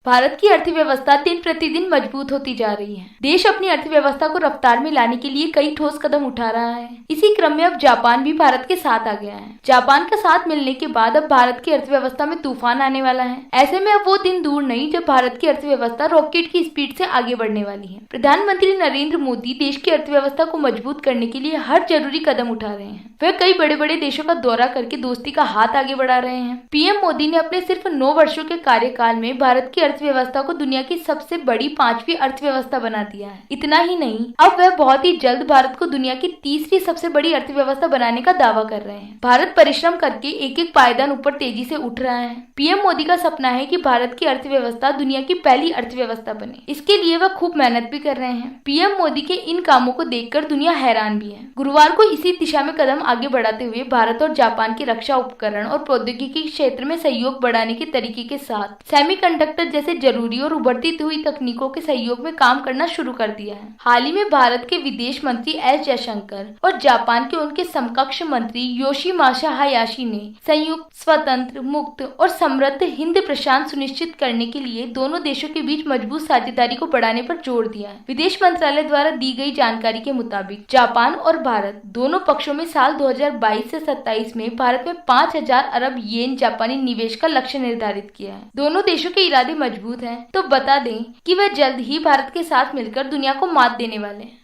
भारत की अर्थव्यवस्था दिन प्रतिदिन मजबूत होती जा रही है। देश अपनी अर्थव्यवस्था को रफ्तार में लाने के लिए कई ठोस कदम उठा रहा है। इसी क्रम में अब जापान भी भारत के साथ आ गया है। जापान का साथ मिलने के बाद अब भारत की अर्थव्यवस्था में तूफान आने वाला है। ऐसे में अब वो दिन दूर नहीं जब भारत की अर्थव्यवस्था रॉकेट की स्पीड से आगे बढ़ने वाली है। प्रधानमंत्री नरेंद्र मोदी देश की अर्थव्यवस्था को मजबूत करने के लिए हर जरूरी कदम उठा रहे हैं। वह कई बड़े बड़े देशों का दौरा करके दोस्ती का हाथ आगे बढ़ा रहे हैं। पीएम मोदी ने अपने सिर्फ 9 वर्षों के कार्यकाल में भारत की अर्थव्यवस्था को दुनिया की सबसे बड़ी 5वीं अर्थव्यवस्था बना दिया है। इतना ही नहीं, अब वह बहुत ही जल्द भारत को दुनिया की 3री सबसे बड़ी अर्थव्यवस्था बनाने का दावा कर रहे हैं। भारत परिश्रम करके एक एक पायदान ऊपर तेजी से उठ रहा है। पीएम मोदी का सपना है कि भारत की अर्थव्यवस्था दुनिया की पहली अर्थव्यवस्था बने। इसके लिए वह खूब मेहनत भी कर रहे हैं। पीएम मोदी के इन कामों को देखकर दुनिया हैरान भी है। गुरुवार को इसी दिशा में कदम आगे बढ़ाते हुए भारत और जापान की रक्षा उपकरण और प्रौद्योगिकी क्षेत्र में सहयोग बढ़ाने के तरीके के साथ सेमीकंडक्टर जैसे जरूरी और उभरती हुई तकनीकों के सहयोग में काम करना शुरू कर दिया है। हाल ही में भारत के विदेश मंत्री एस जयशंकर और जापान के उनके समकक्ष मंत्री योशिमासा हायाशी ने संयुक्त, स्वतंत्र, मुक्त और समृद्ध हिंद प्रशांत सुनिश्चित करने के लिए दोनों देशों के बीच मजबूत साझेदारी को बढ़ाने पर जोर दिया है। विदेश मंत्रालय द्वारा दी गई जानकारी के मुताबिक जापान और भारत दोनों पक्षों में साल 2022 से 27 में भारत में 5000 अरब येन जापानी निवेश का लक्ष्य निर्धारित किया है। दोनों देशों के इरादे मजबूत हैं, तो बता दें कि वह जल्द ही भारत के साथ मिलकर दुनिया को मात देने वाले हैं।